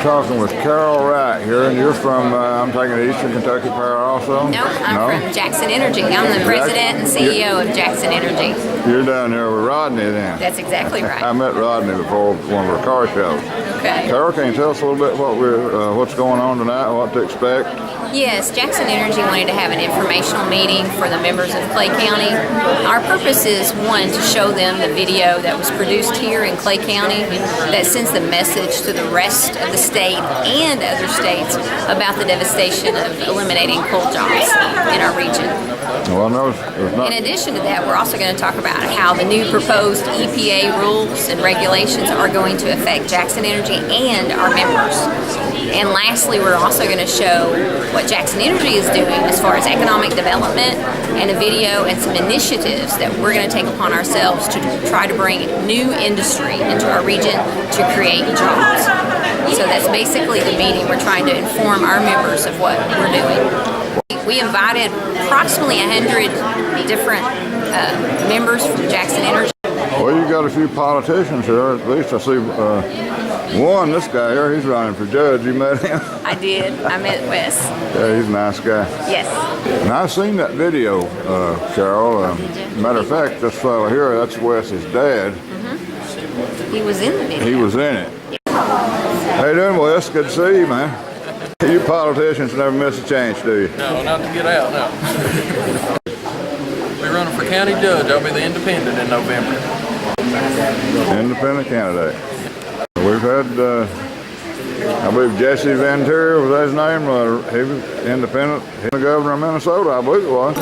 talking with Carol Wright here, and you're from, I'm taking it Eastern Kentucky Power also? No, I'm from Jackson Energy. I'm the president and CEO of Jackson Energy. You're down there with Rodney then? That's exactly right. I met Rodney before one of our car shows. Okay. Carol, can you tell us a little bit what's going on tonight, what to expect? Yes, Jackson Energy wanted to have an informational meeting for the members of Clay County. Our purpose is, one, to show them the video that was produced here in Clay County that sends the message to the rest of the state and other states about the devastation of eliminating coal jobs in our region. Well, no, in addition to that, we're also going to talk about how the new proposed EPA rules and regulations are going to affect Jackson Energy and our members. And lastly, we're also going to show what Jackson Energy is doing as far as economic development and a video and some initiatives that we're going to take upon ourselves to try to bring new industry into our region to create jobs. So that's basically the meeting. We're trying to inform our members of what we're doing. We invited approximately 100 different members from Jackson Energy. Well, you got a few politicians here. At least I see one, this guy here, he's running for judge. You met him? I did. I met Wes. Yeah, he's a nice guy. Yes. And I've seen that video, Carol. Matter of fact, this fellow here, that's Wes's dad. Mm-hmm. He was in the video. He was in it. How you doing, Wes? Good to see you, man. You politicians never miss a chance, do you? No, not to get out, no. We're running for county judge. I'll be the independent in November. Independent candidate. We've had, I believe Jesse Ventura was his name. He was independent. He's the governor of Minnesota, I believe it was.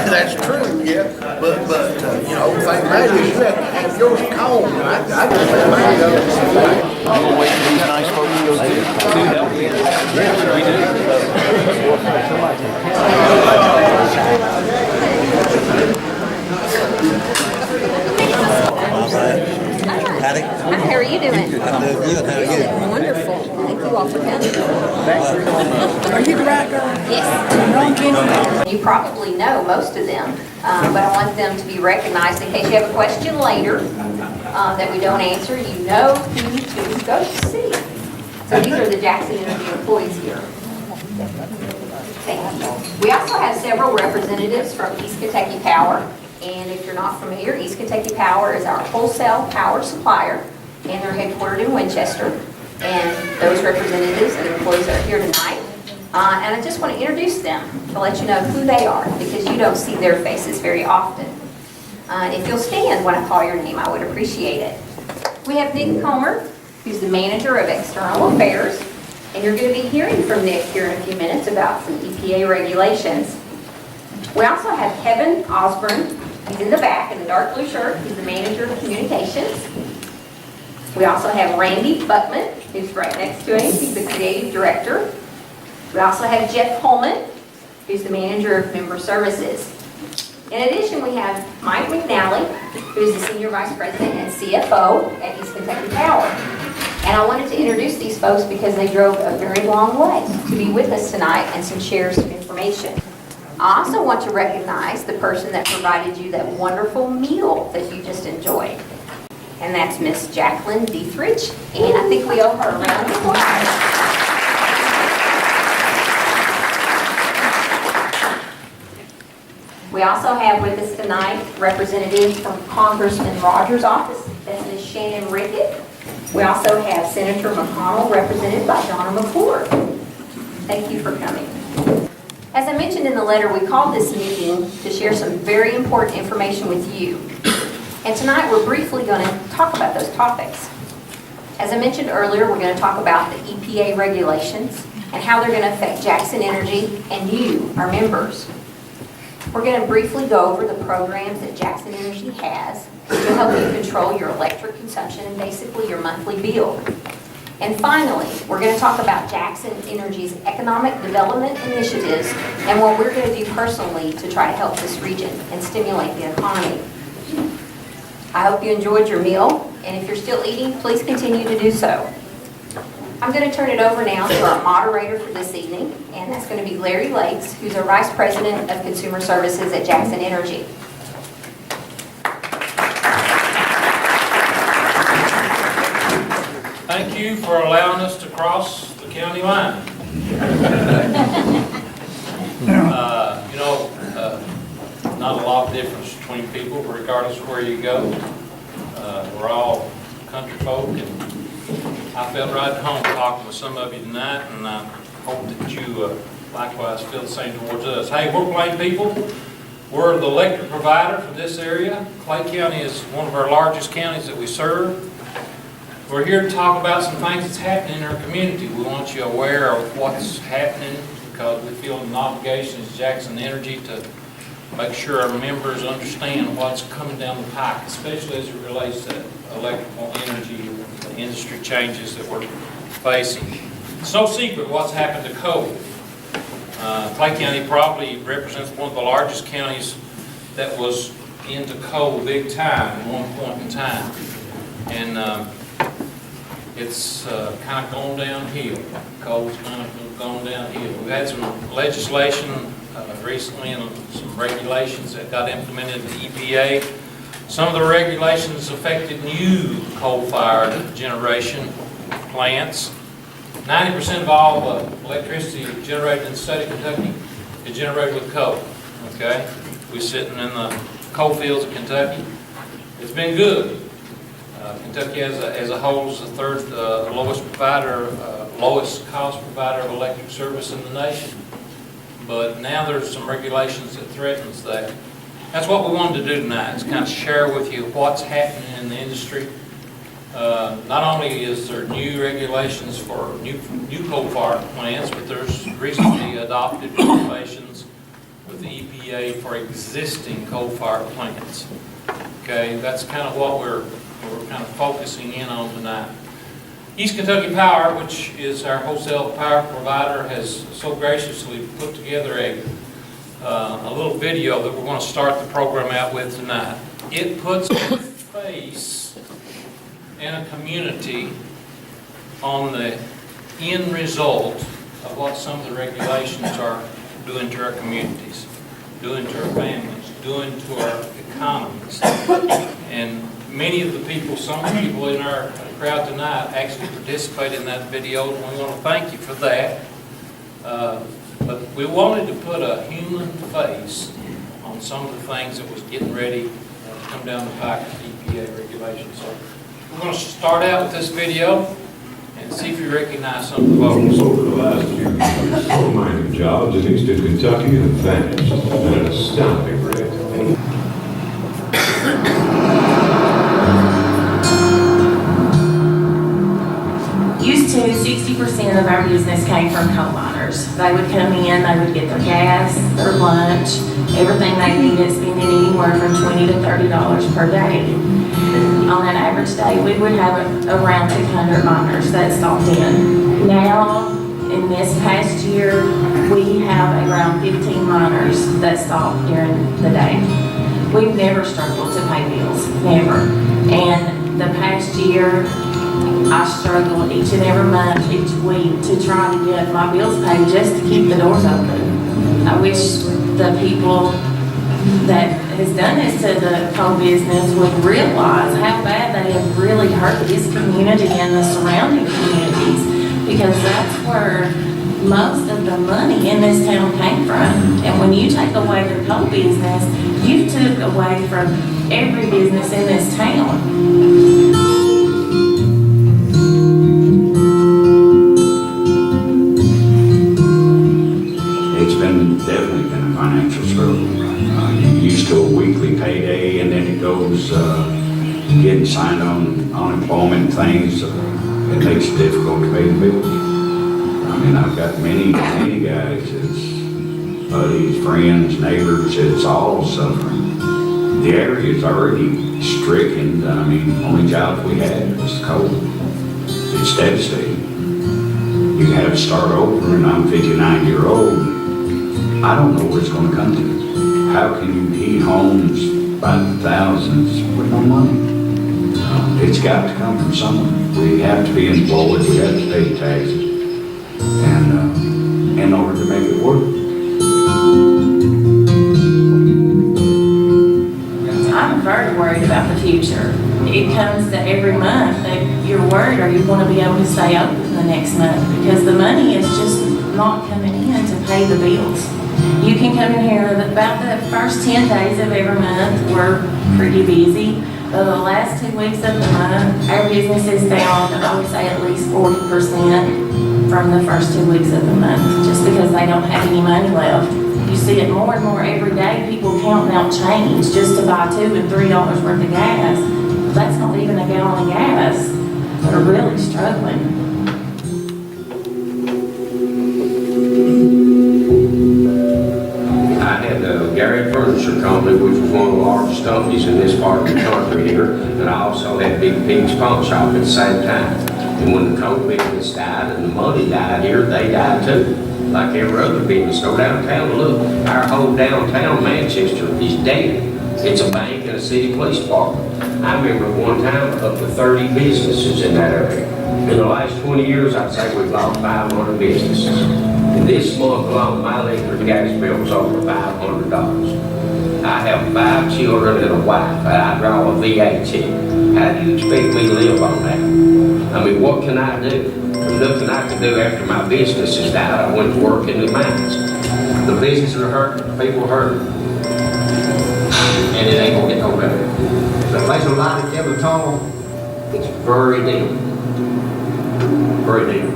That's true, yeah. But you know, the thing about it is you have to have yours combed. I just let mine go. I'll wait for these nice folks to go too. Yes, we do. Patty? How are you doing? I'm doing good. How are you? Wonderful. Thank you all for coming. Are you the right girl? Yes. You probably know most of them, but I want them to be recognized in case you have a question later that we don't answer. You know who to go to see. So these are the Jackson Energy employees here. Thank you. We also have several representatives from East Kentucky Power. And if you're not familiar, East Kentucky Power is our wholesale power supplier, and they're headquartered in Winchester. And those representatives and employees are here tonight. And I just want to introduce them to let you know who they are, because you don't see their faces very often. If you'll stand when I call your name, I would appreciate it. We have Nick Comer, who's the manager of external affairs. And you're going to be hearing from Nick here in a few minutes about some EPA regulations. We also have Kevin Osborne. He's in the back in the dark blue shirt. He's the manager of communications. We also have Randy Buckman, who's right next to him. He's the creative director. We also have Jeff Holman, who's the manager of member services. In addition, we have Mike McNally, who's the senior vice president and CFO at East Kentucky Power. And I wanted to introduce these folks because they drove a very long way to be with us tonight and share some information. I also want to recognize the person that provided you that wonderful meal that you just enjoyed. And that's Miss Jacqueline Dietrich, and I think we owe her a round of applause. We also have with us tonight representatives from Congressman Rogers' office. That's Miss Shannon Rickett. We also have Senator McConnell, represented by Donna McClure. Thank you for coming. As I mentioned in the letter, we called this meeting to share some very important information with you. And tonight we're briefly going to talk about those topics. As I mentioned earlier, we're going to talk about the EPA regulations and how they're going to affect Jackson Energy and you, our members. We're going to briefly go over the programs that Jackson Energy has to help you control your electric consumption and basically your monthly bill. And finally, we're going to talk about Jackson Energy's economic development initiatives and what we're going to do personally to try to help this region and stimulate the economy. I hope you enjoyed your meal, and if you're still eating, please continue to do so. I'm going to turn it over now to our moderator for this evening, and that's going to be Larry Lakes, who's our Vice President of Consumer Services at Jackson Energy. you for allowing us to cross the county line. You know, not a lot of difference between people, regardless of where you go. We're all country folk, and I felt right at home talking with some of you tonight, and I hope that you likewise feel the same towards us. Hey, we're Plain people. We're the electric provider for this area. Clay County is one of our largest counties that we serve. We're here to talk about some things that's happening in our community. We want you aware of what's happening because we feel an obligation as Jackson Energy to make sure our members understand what's coming down the pike, especially as it relates to electrical energy and the industry changes that we're facing. It's no secret what's happened to coal. Clay County probably represents one of the largest counties that was into coal big time at one point in time. And it's kind of gone downhill. Coal's kind of gone downhill. We've had some legislation recently and some regulations that got implemented in the EPA. Some of the regulations affected new coal-fired generation plants. 90% of all electricity generated in the state of Kentucky is generated with coal. Okay, we're sitting in the coal fields of Kentucky. It's been good. Kentucky as a whole is the third lowest cost provider of electric service in the nation. But now there's some regulations that threatens that. That's what we wanted to do tonight, is kind of share with you what's happening in the industry. Not only is there new regulations for new coal-fired plants, but there's recently adopted regulations with the EPA for existing coal-fired plants. Okay, that's kind of what we're kind of focusing in on tonight. East Kentucky Power, which is our wholesale power provider, has so graciously put together a little video that we're going to start the program out with tonight. It puts a face and a community on the end result of what some of the regulations are doing to our communities, doing to our families, doing to our economies. And many of the people, some of the people in our crowd tonight actually participated in that video, and we want to thank you for that. But we wanted to put a human face on some of the things that was getting ready to come down the pike with EPA regulations. So we're going to start out with this video and see if you recognize some of the folks. Over the last few years, coal mining jobs in eastern Kentucky have vanished at an astounding rate. Used to, 60% of our business came from coal miners. They would come in, they would get their gas, their lunch, everything they needed, spending anywhere from $20 to $30 per day. On an average day, we would have around 200 miners that stopped in. Now, in this past year, we have around 15 miners that stop during the day. We've never struggled to pay bills, never. And the past year, I struggled each and every month, each week, to try to get my bills paid just to keep the doors open. I wish the people that has done this to the coal business would realize how bad they have really hurt this community and the surrounding communities, because that's where most of the money in this town came from. And when you take away the coal business, you took away from every business in this town. Definitely been a financial struggle. You're used to a weekly payday, and then it goes getting signed on unemployment things. It makes it difficult to pay the bills. I mean, I've got many guys, it's buddies, friends, neighbors, it's all suffering. The area is already stricken. I mean, only jobs we had was coal. It's devastating. You have to start over, and I'm 59-year-old. I don't know where it's going to come to. How can you heat homes by the thousands with no money? It's got to come from somewhere. We have to be employed, we have to pay taxes, and in order to make it work. I'm very worried about the future. It comes to every month that you're your word, are you gonna be able to stay open the next month? Because the money is just not coming in to pay the bills. You can come in here, about the first 10 days of every month, we're pretty busy. But the last 2 weeks of the month, our business is down, I would say at least 40% from the first 2 weeks of the month, just because they don't have any money left. You see it more and more every day, people counting out change just to buy $2 and $3 worth of gas. That's not even a gallon of gas. They're really struggling. I had Garrett Furniture Company, which was one of the largest companies in this part of the country here, and I also had Big Pig's Pump Shop at the same time. And when the coal business died and the money died here, they died too. Like every other business, go downtown and look. Our whole downtown Manchester is dead. It's a bank and a city police department. I remember one time up to 30 businesses in that area. In the last 20 years, I'd say we've lost 500 businesses. And this month alone, my electric gas bill was over $500. I have 5 children and a wife, and I draw a VA check. How do you expect me to live on that? I mean, what can I do? There's nothing I can do after my business has died. I went to work in the mines. The businesses are hurting, people are hurting. And it ain't gonna get no better. The place of light at Kevin Tunnel, it's very deep. Very deep.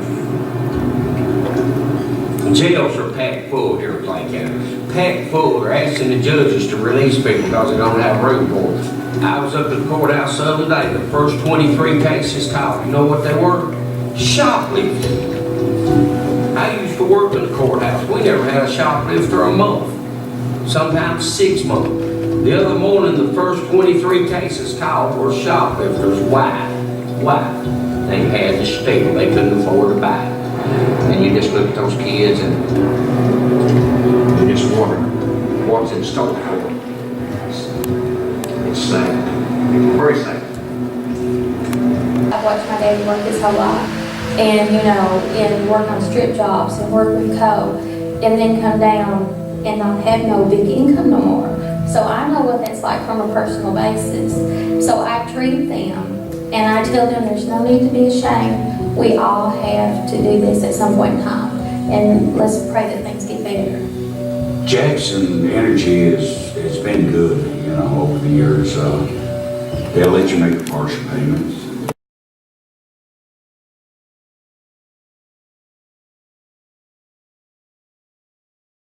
Jails are packed full here in Clay County. Packed full. They're asking the judges to release people because they don't have room for them. I was up at the courthouse the other day. The first 23 cases caught. You know what they were? Shoplifting. I used to work in the courthouse. We never had a shoplifter a month. Sometimes 6 months. The other morning, the first 23 cases caught were shoplifters. Why? Why? They had to steal. They couldn't afford to buy it. And you just look at those kids and you just wonder what's in store for them. It's sad. Very sad. I've watched my daddy work his whole life. And, you know, and work on strip jobs and work with coal. And then come down and not have no big income no more. So I know what that's like from a personal basis. So I treat them and I tell them there's no need to be ashamed. We all have to do this at some point in time. And let's pray that things get better. Jackson Energy has been good, you know, over the years. They'll let you make partial payments.